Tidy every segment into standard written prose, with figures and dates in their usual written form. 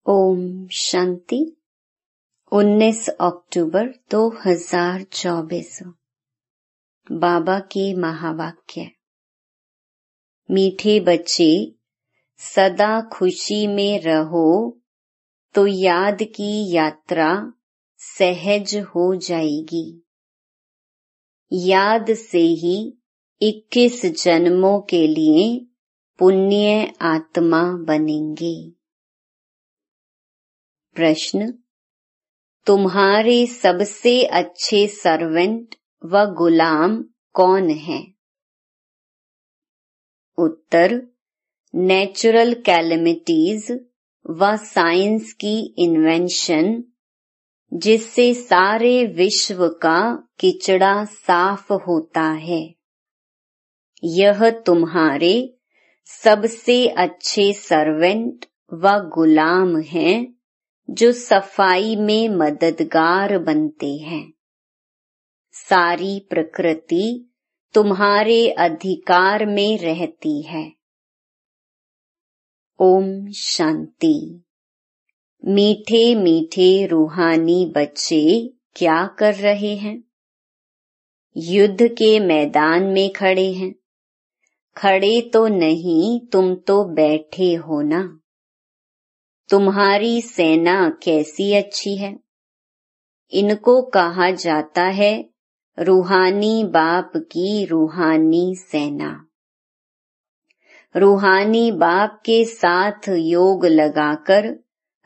ओम शांति। 19 अक्टूबर 2024। बाबा के महावाक्य। मीठे बच्चे, सदा खुशी में रहो तो याद की यात्रा सहज हो जाएगी। याद से ही 21 जन्मों के लिए पुण्य आत्मा बनेंगे। प्रश्न: तुम्हारे सबसे अच्छे सर्वेंट व गुलाम कौन है? उत्तर: नेचुरल कैलेमिटीज व साइंस की इन्वेंशन, जिससे सारे विश्व का किचड़ा साफ होता है। यह तुम्हारे सबसे अच्छे सर्वेंट व गुलाम हैं, जो सफाई में मददगार बनते हैं। सारी प्रकृति तुम्हारे अधिकार में रहती है। ओम शांति। मीठे मीठे रूहानी बच्चे क्या कर रहे हैं? युद्ध के मैदान में खड़े हैं। खड़े तो नहीं, तुम तो बैठे हो ना। तुम्हारी सेना कैसी अच्छी है। इनको कहा जाता है रूहानी बाप की रूहानी सेना। रूहानी बाप के साथ योग लगाकर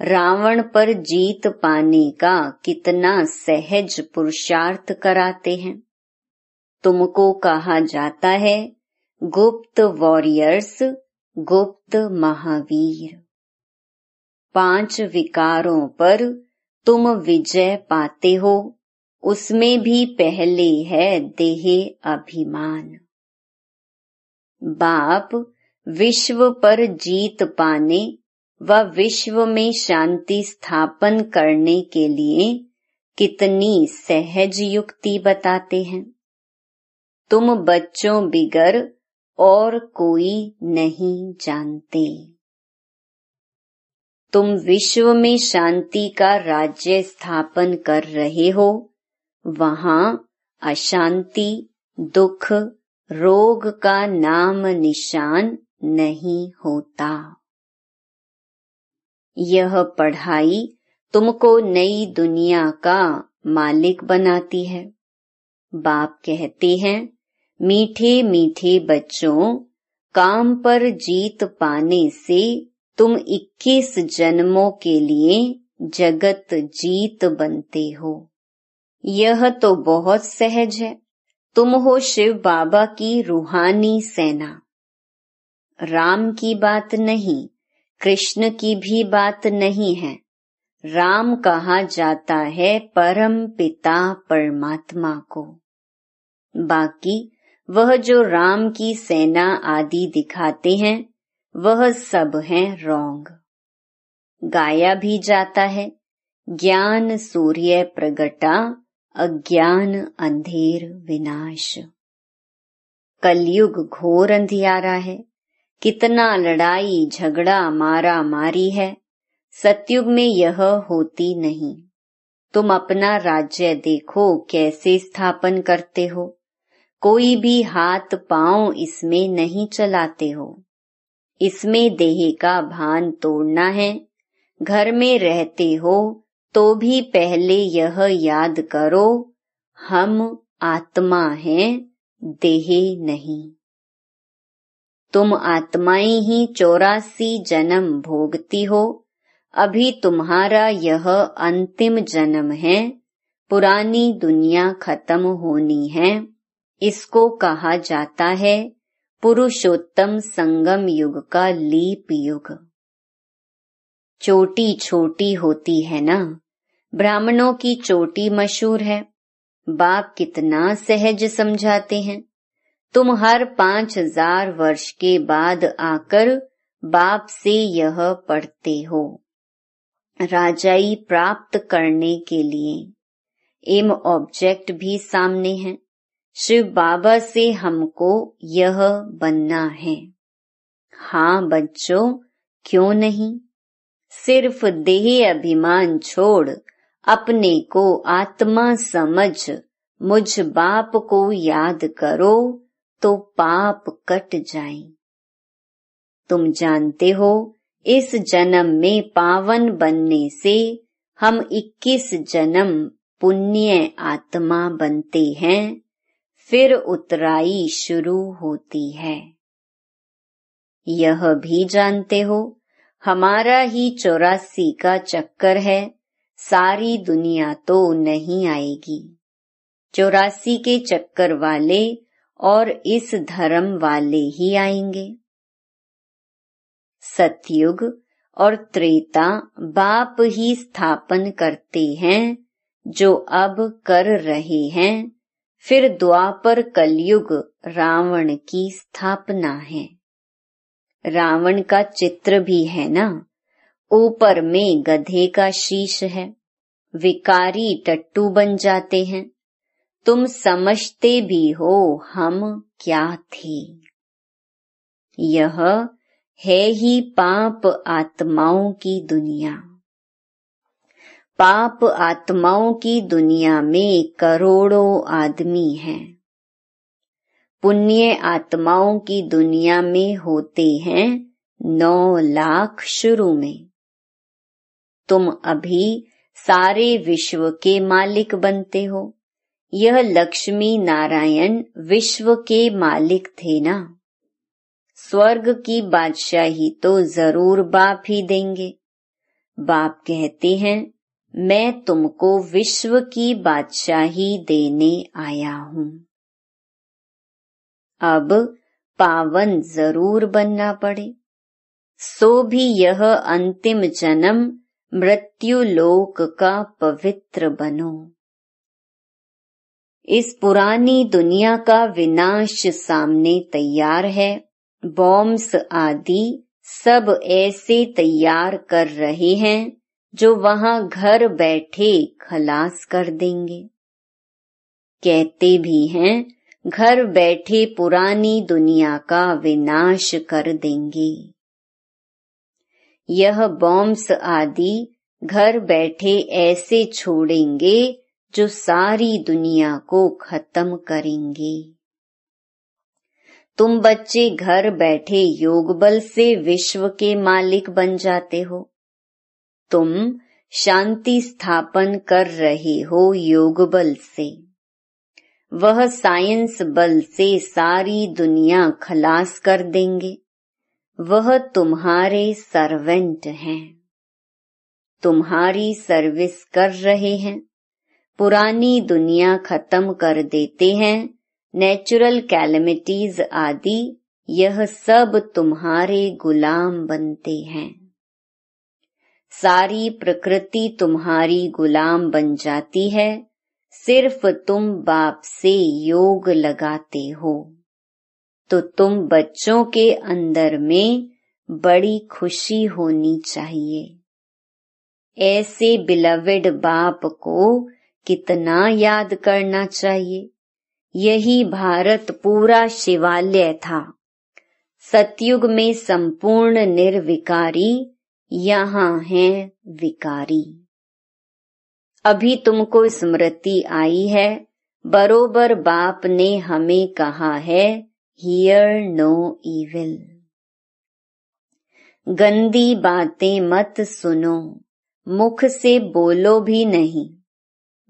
रावण पर जीत पाने का कितना सहज पुरुषार्थ कराते हैं। तुमको कहा जाता है गुप्त वॉरियर्स, गुप्त महावीर। 5 विकारों पर तुम विजय पाते हो, उसमें भी पहले है देह अभिमान। बाप विश्व पर जीत पाने व विश्व में शांति स्थापन करने के लिए कितनी सहज युक्ति बताते हैं। तुम बच्चों बिगर और कोई नहीं जानते। तुम विश्व में शांति का राज्य स्थापन कर रहे हो। वहां अशांति, दुख, रोग का नाम निशान नहीं होता। यह पढ़ाई तुमको नई दुनिया का मालिक बनाती है। बाप कहते हैं, मीठे मीठे बच्चों, काम पर जीत पाने से तुम 21 जन्मों के लिए जगत जीत बनते हो। यह तो बहुत सहज है। तुम हो शिव बाबा की रूहानी सेना। राम की बात नहीं, कृष्ण की भी बात नहीं है। राम कहा जाता है परम पिता परमात्मा को। बाकी वह जो राम की सेना आदि दिखाते हैं, वह सब है रॉन्ग। गाया भी जाता है, ज्ञान सूर्य प्रगटा, अज्ञान अंधेर विनाश। कलयुग घोर अंधियारा है। कितना लड़ाई झगड़ा मारा मारी है। सतयुग में यह होती नहीं। तुम अपना राज्य देखो कैसे स्थापन करते हो। कोई भी हाथ पांव इसमें नहीं चलाते हो। इसमें देह का भान तोड़ना है। घर में रहते हो तो भी पहले यह याद करो, हम आत्मा हैं, देह नहीं। तुम आत्माएं ही 84 जन्म भोगती हो। अभी तुम्हारा यह अंतिम जन्म है। पुरानी दुनिया खत्म होनी है। इसको कहा जाता है पुरुषोत्तम संगम युग का लीप युग। चोटी छोटी होती है ना। ब्राह्मणों की चोटी मशहूर है। बाप कितना सहज समझाते हैं। तुम हर 5000 वर्ष के बाद आकर बाप से यह पढ़ते हो। राजाई प्राप्त करने के लिए एम ऑब्जेक्ट भी सामने है। शिव बाबा से हमको यह बनना है। हाँ बच्चों, क्यों नहीं। सिर्फ देह अभिमान छोड़ अपने को आत्मा समझ मुझ बाप को याद करो तो पाप कट जाए। तुम जानते हो इस जन्म में पावन बनने से हम 21 जन्म पुण्य आत्मा बनते हैं, फिर उतराई शुरू होती है। यह भी जानते हो हमारा ही 84 का चक्कर है, सारी दुनिया तो नहीं आएगी। 84 के चक्कर वाले और इस धर्म वाले ही आएंगे। सतयुग और त्रेता बाप ही स्थापन करते हैं, जो अब कर रहे हैं। फिर द्वापर कलयुग रावण की स्थापना है। रावण का चित्र भी है ना, ऊपर में गधे का शीश है, विकारी टट्टू बन जाते हैं। तुम समझते भी हो हम क्या थे। यह है ही पाप आत्माओं की दुनिया। पाप आत्माओं की दुनिया में करोड़ों आदमी हैं। पुण्य आत्माओं की दुनिया में होते हैं 9 लाख शुरू में। तुम अभी सारे विश्व के मालिक बनते हो। यह लक्ष्मी नारायण विश्व के मालिक थे ना। स्वर्ग की बादशाही तो जरूर बाप ही देंगे। बाप कहते हैं मैं तुमको विश्व की बादशाही देने आया हूँ। अब पावन जरूर बनना पड़े, सो भी यह अंतिम जन्म मृत्यु लोक का पवित्र बनो। इस पुरानी दुनिया का विनाश सामने तैयार है। बॉम्ब्स आदि सब ऐसे तैयार कर रहे हैं जो वहां घर बैठे खलास कर देंगे। कहते भी हैं घर बैठे पुरानी दुनिया का विनाश कर देंगे। यह बॉम्ब्स आदि घर बैठे ऐसे छोड़ेंगे जो सारी दुनिया को खत्म करेंगे। तुम बच्चे घर बैठे योग बल से विश्व के मालिक बन जाते हो। तुम शांति स्थापन कर रहे हो योग बल से। वह साइंस बल से सारी दुनिया खलास कर देंगे। वह तुम्हारे सर्वेंट हैं, तुम्हारी सर्विस कर रहे हैं। पुरानी दुनिया खत्म कर देते हैं। नेचुरल कैलेमिटीज आदि यह सब तुम्हारे गुलाम बनते हैं। सारी प्रकृति तुम्हारी गुलाम बन जाती है। सिर्फ तुम बाप से योग लगाते हो तो तुम बच्चों के अंदर में बड़ी खुशी होनी चाहिए। ऐसे बिलवेड बाप को कितना याद करना चाहिए। यही भारत पूरा शिवालय था। सतयुग में संपूर्ण निर्विकारी, यहाँ है विकारी। अभी तुमको स्मृति आई है, बरोबर बाप ने हमें कहा है हियर नो इविल। गंदी बातें मत सुनो, मुख से बोलो भी नहीं।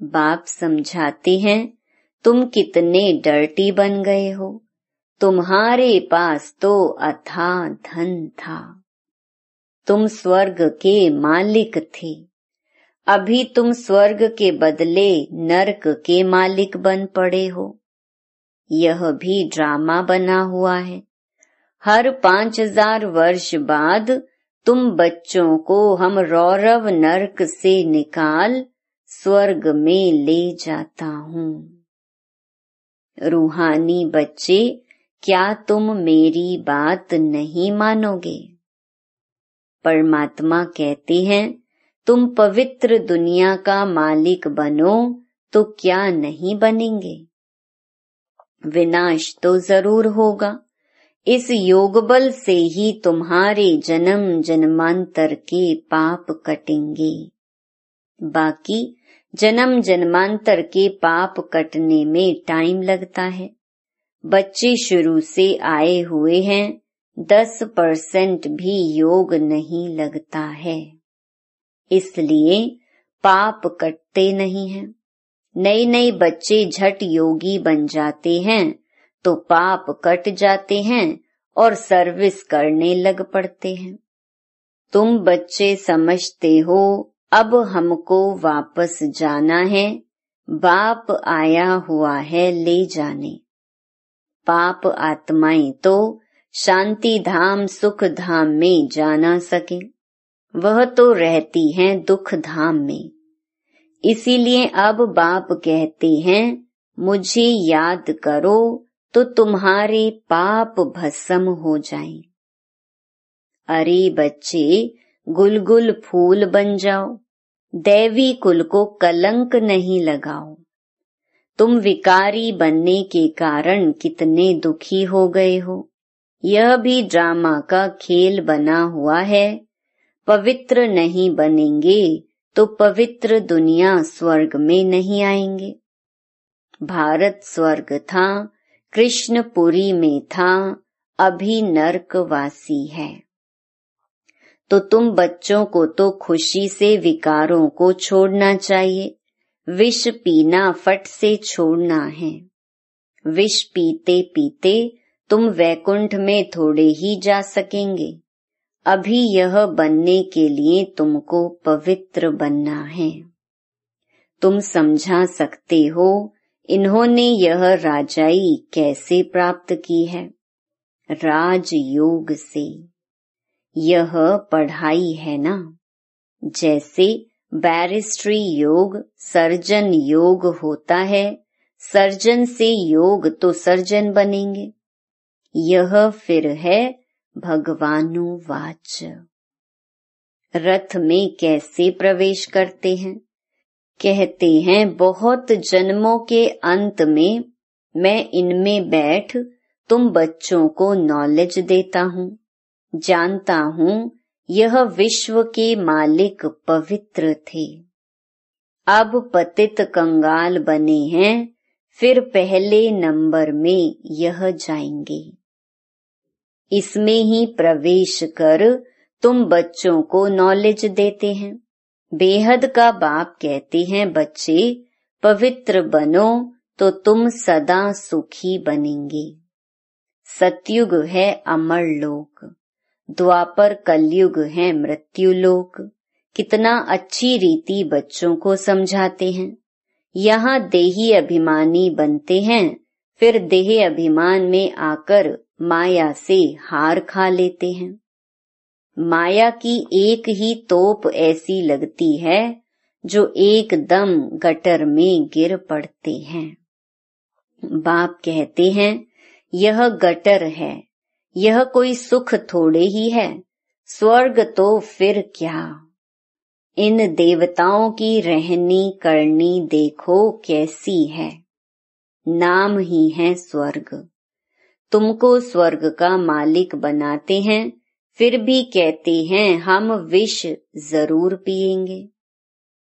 बाप समझाते हैं तुम कितने डर्टी बन गए हो। तुम्हारे पास तो अथाह धन था। तुम स्वर्ग के मालिक थे। अभी तुम स्वर्ग के बदले नरक के मालिक बन पड़े हो। यह भी ड्रामा बना हुआ है। हर 5000 वर्ष बाद तुम बच्चों को हम रौरव नरक से निकाल स्वर्ग में ले जाता हूँ। रूहानी बच्चे, क्या तुम मेरी बात नहीं मानोगे? परमात्मा कहते हैं तुम पवित्र दुनिया का मालिक बनो तो क्या नहीं बनेंगे। विनाश तो जरूर होगा। इस योग बल से ही तुम्हारे जन्म जन्मांतर के पाप कटेंगे। बाकी जन्म जन्मांतर के पाप कटने में टाइम लगता है। बच्चे शुरू से आए हुए हैं, 10% भी योग नहीं लगता है, इसलिए पाप कटते नहीं हैं। नए बच्चे झट योगी बन जाते हैं तो पाप कट जाते हैं और सर्विस करने लग पड़ते हैं। तुम बच्चे समझते हो अब हमको वापस जाना है, बाप आया हुआ है ले जाने। पाप आत्माएं तो शांति धाम सुख धाम में जा ना सके, वह तो रहती हैं दुख धाम में। इसीलिए अब बाप कहते हैं मुझे याद करो तो तुम्हारे पाप भस्म हो जाएं। अरे बच्चे, गुलगुल फूल बन जाओ, दैवी कुल को कलंक नहीं लगाओ। तुम विकारी बनने के कारण कितने दुखी हो गए हो, यह भी ड्रामा का खेल बना हुआ है। पवित्र नहीं बनेंगे तो पवित्र दुनिया स्वर्ग में नहीं आएंगे। भारत स्वर्ग था, कृष्णपुरी में था, अभी नरकवासी है। तो तुम बच्चों को तो खुशी से विकारों को छोड़ना चाहिए। विष पीना फट से छोड़ना है। विष पीते पीते तुम वैकुंठ में थोड़े ही जा सकेंगे। अभी यह बनने के लिए तुमको पवित्र बनना है। तुम समझा सकते हो इन्होंने यह राजाई कैसे प्राप्त की है? राजयोग से। यह पढ़ाई है ना। जैसे बैरिस्ट्री योग सर्जन योग होता है, सर्जन से योग तो सर्जन बनेंगे। यह फिर है भगवानुवाच। रथ में कैसे प्रवेश करते हैं? कहते हैं बहुत जन्मों के अंत में मैं इनमें बैठ तुम बच्चों को नॉलेज देता हूँ, जानता हूँ यह विश्व के मालिक पवित्र थे। अब पतित कंगाल बने हैं, फिर पहले नंबर में यह जाएंगे। इसमें ही प्रवेश कर तुम बच्चों को नॉलेज देते हैं। बेहद का बाप कहते हैं बच्चे पवित्र बनो तो तुम सदा सुखी बनेंगे। सतयुग है अमर लोक, द्वापर कलयुग है मृत्यु लोक। कितना अच्छी रीति बच्चों को समझाते हैं। यहाँ देही अभिमानी बनते हैं, फिर देह अभिमान में आकर माया से हार खा लेते हैं। माया की एक ही तोप ऐसी लगती है जो एकदम गटर में गिर पड़ते हैं। बाप कहते हैं यह गटर है, यह कोई सुख थोड़े ही है, स्वर्ग तो फिर क्या। इन देवताओं की रहनी करनी देखो कैसी है, नाम ही है स्वर्ग। तुमको स्वर्ग का मालिक बनाते हैं, फिर भी कहते हैं हम विष जरूर पिएंगे,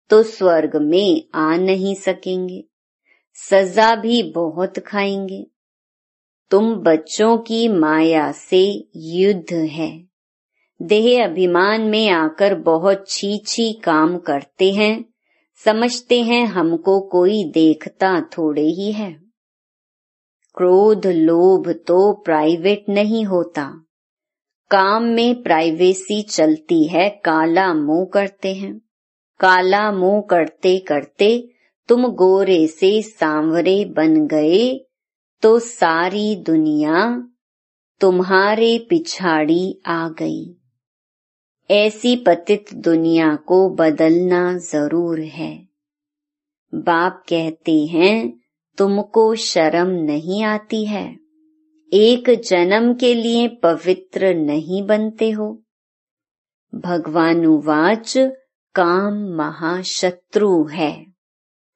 तो स्वर्ग में आ नहीं सकेंगे, सजा भी बहुत खाएंगे। तुम बच्चों की माया से युद्ध है। देह अभिमान में आकर बहुत छी काम करते हैं, समझते हैं हमको कोई देखता थोड़े ही है। क्रोध लोभ तो प्राइवेट नहीं होता, काम में प्राइवेसी चलती है, काला मुंह करते हैं। काला मुंह करते करते तुम गोरे से सांवरे बन गए तो सारी दुनिया तुम्हारे पिछाड़ी आ गई। ऐसी पतित दुनिया को बदलना जरूर है। बाप कहते हैं तुमको शर्म नहीं आती है, एक जन्म के लिए पवित्र नहीं बनते हो। भगवानुवाच काम महाशत्रु है।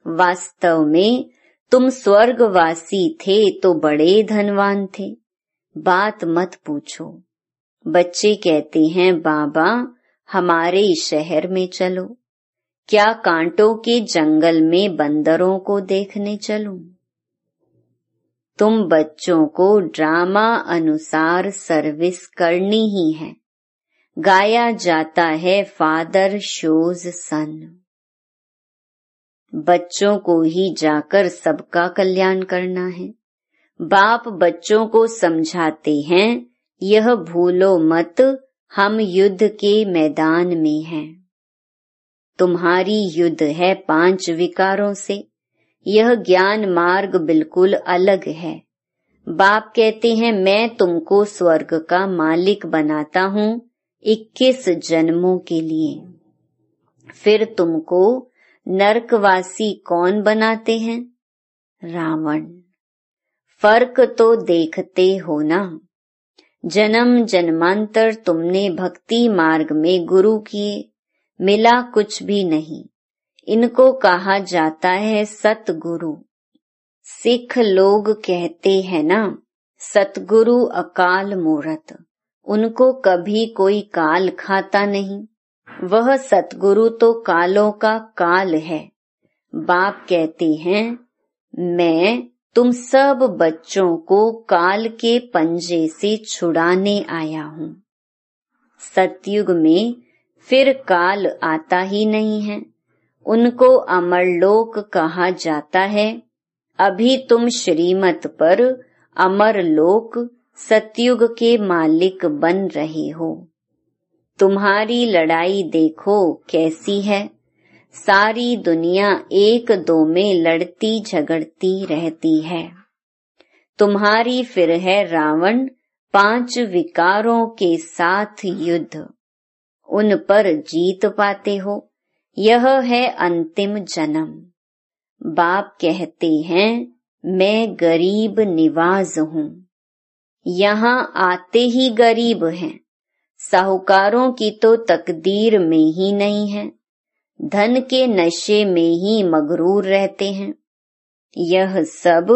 वास्तव में तुम स्वर्गवासी थे तो बड़े धनवान थे, बात मत पूछो। बच्चे कहते हैं बाबा हमारे शहर में चलो, क्या कांटों के जंगल में बंदरों को देखने चलूं? तुम बच्चों को ड्रामा अनुसार सर्विस करनी ही है। गाया जाता है फादर शोज सन। बच्चों को ही जाकर सबका कल्याण करना है। बाप बच्चों को समझाते हैं यह भूलो मत, हम युद्ध के मैदान में हैं। तुम्हारी युद्ध है 5 विकारों से। यह ज्ञान मार्ग बिल्कुल अलग है। बाप कहते हैं मैं तुमको स्वर्ग का मालिक बनाता हूँ 21 जन्मों के लिए। फिर तुमको नरकवासी कौन बनाते हैं? रावण। फर्क तो देखते हो ना। जन्म जन्मांतर तुमने भक्ति मार्ग में गुरु किए, मिला कुछ भी नहीं। इनको कहा जाता है सतगुरु। सिख लोग कहते हैं ना सतगुरु अकाल मूरत, उनको कभी कोई काल खाता नहीं। वह सतगुरु तो कालों का काल है। बाप कहते हैं मैं तुम सब बच्चों को काल के पंजे से छुड़ाने आया हूँ। सतयुग में फिर काल आता ही नहीं है। उनको अमरलोक कहा जाता है। अभी तुम श्रीमत पर अमरलोक सतयुग के मालिक बन रहे हो। तुम्हारी लड़ाई देखो कैसी है। सारी दुनिया एक दो में लड़ती झगड़ती रहती है। तुम्हारी फिर है रावण 5 विकारों के साथ युद्ध। उन पर जीत पाते हो। यह है अंतिम जन्म। बाप कहते हैं मैं गरीब निवाज हूँ। यहाँ आते ही गरीब हैं। साहूकारों की तो तकदीर में ही नहीं है। धन के नशे में ही मगरूर रहते हैं। यह सब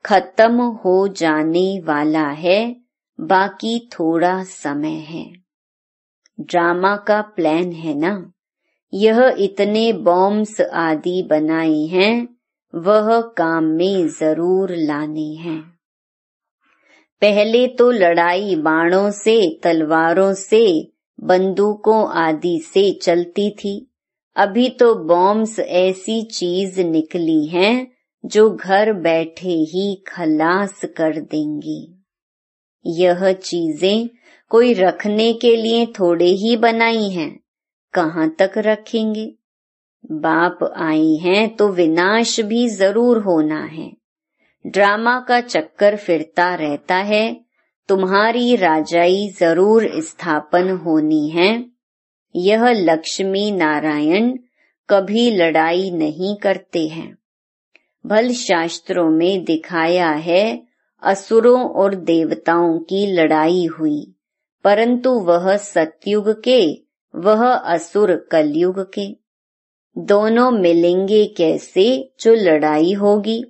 खत्म हो जाने वाला है, बाकी थोड़ा समय है। ड्रामा का प्लान है ना। यह इतने बॉम्ब्स आदि बनाए हैं, वह काम में जरूर लाने हैं। पहले तो लड़ाई बाणों से, तलवारों से, बंदूकों आदि से चलती थी। अभी तो बॉम्ब्स ऐसी चीज निकली हैं जो घर बैठे ही खलास कर देंगी। यह चीजें कोई रखने के लिए थोड़े ही बनाई हैं, कहाँ तक रखेंगे। बाप आए हैं तो विनाश भी जरूर होना है। ड्रामा का चक्कर फिरता रहता है। तुम्हारी राजाई जरूर स्थापन होनी है। यह लक्ष्मी नारायण कभी लड़ाई नहीं करते हैं। भल शास्त्रों में दिखाया है असुरों और देवताओं की लड़ाई हुई, परंतु वह सतयुग के, वह असुर कलयुग के। दोनों मिलेंगे कैसे जो लड़ाई होगी।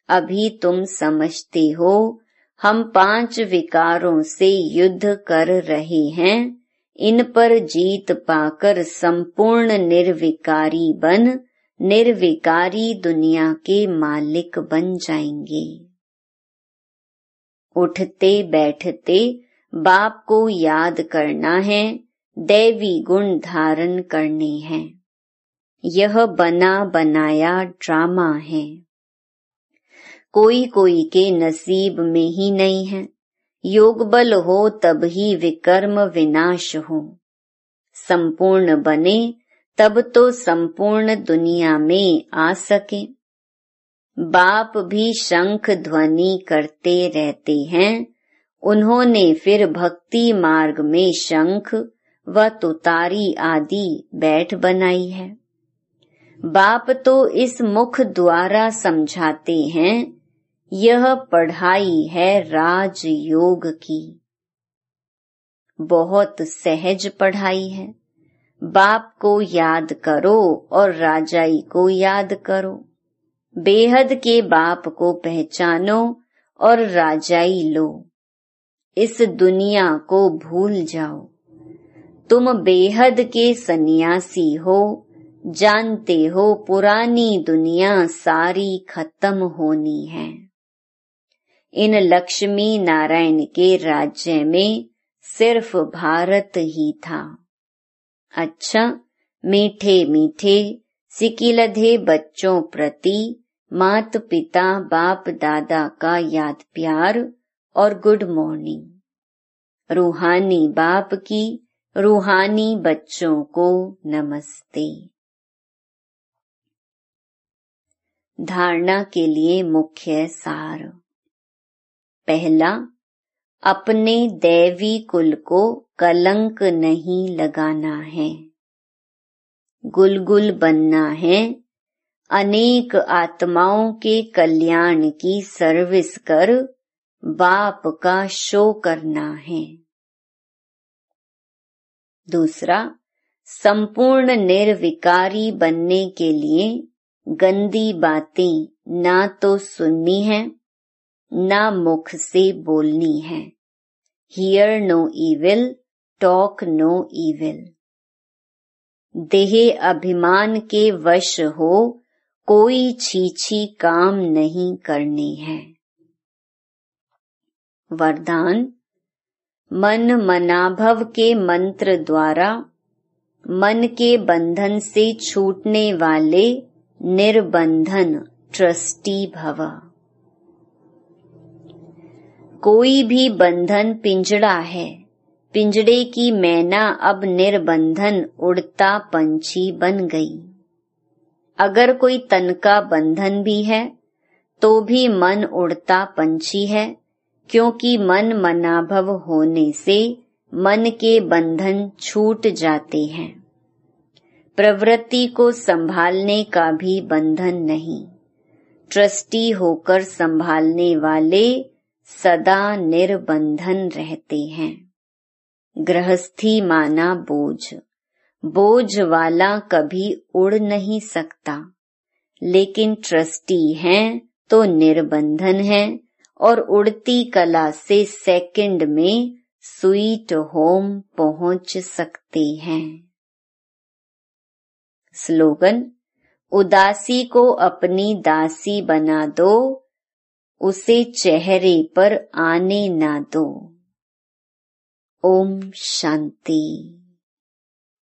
अभी तुम समझते हो हम 5 विकारों से युद्ध कर रहे हैं। इन पर जीत पाकर संपूर्ण निर्विकारी बन निर्विकारी दुनिया के मालिक बन जाएंगे। उठते बैठते बाप को याद करना है, दैवी गुण धारण करने हैं। यह बना बनाया ड्रामा है। कोई कोई के नसीब में ही नहीं है। योग बल हो तब ही विकर्म विनाश हो। संपूर्ण बने तब तो संपूर्ण दुनिया में आ सके। बाप भी शंख ध्वनि करते रहते हैं। उन्होंने फिर भक्ति मार्ग में शंख व तुतारी आदि बैठ बनाई है। बाप तो इस मुख द्वारा समझाते हैं। यह पढ़ाई है राजयोग की। बहुत सहज पढ़ाई है। बाप को याद करो और राजाई को याद करो। बेहद के बाप को पहचानो और राजाई लो। इस दुनिया को भूल जाओ। तुम बेहद के सन्यासी हो, जानते हो पुरानी दुनिया सारी खत्म होनी है। इन लक्ष्मी नारायण के राज्य में सिर्फ भारत ही था। अच्छा, मीठे मीठे सिकिलधे बच्चों प्रति माता पिता बाप दादा का याद प्यार और गुड मॉर्निंग। रूहानी बाप की रूहानी बच्चों को नमस्ते। धारणा के लिए मुख्य सार। पहला, अपने दैवी कुल को कलंक नहीं लगाना है, गुलगुल बनना है। अनेक आत्माओं के कल्याण की सर्विस कर बाप का शो करना है। दूसरा, संपूर्ण निर्विकारी बनने के लिए गंदी बातें ना तो सुननी है ना मुख से बोलनी है। Hear no evil, talk no evil। देह अभिमान के वश हो कोई छीछी काम नहीं करने हैं। वरदान, मन मनाभव के मंत्र द्वारा मन के बंधन से छूटने वाले निर्बंधन ट्रस्टी भव। कोई भी बंधन पिंजड़ा है, पिंजड़े की मैना अब निर्बंधन उड़ता पंछी बन गई। अगर कोई तन का बंधन भी है तो भी मन उड़ता पंछी है, क्योंकि मन मनाभव होने से मन के बंधन छूट जाते हैं। प्रवृत्ति को संभालने का भी बंधन नहीं। ट्रस्टी होकर संभालने वाले सदा निर्बंधन रहते हैं। गृहस्थी माना बोझ, बोझ वाला कभी उड़ नहीं सकता, लेकिन ट्रस्टी हैं तो निर्बंधन है और उड़ती कला से सेकंड में स्वीट होम पहुंच सकते हैं। स्लोगन, उदासी को अपनी दासी बना दो, उसे चेहरे पर आने ना दो। ओम शांति।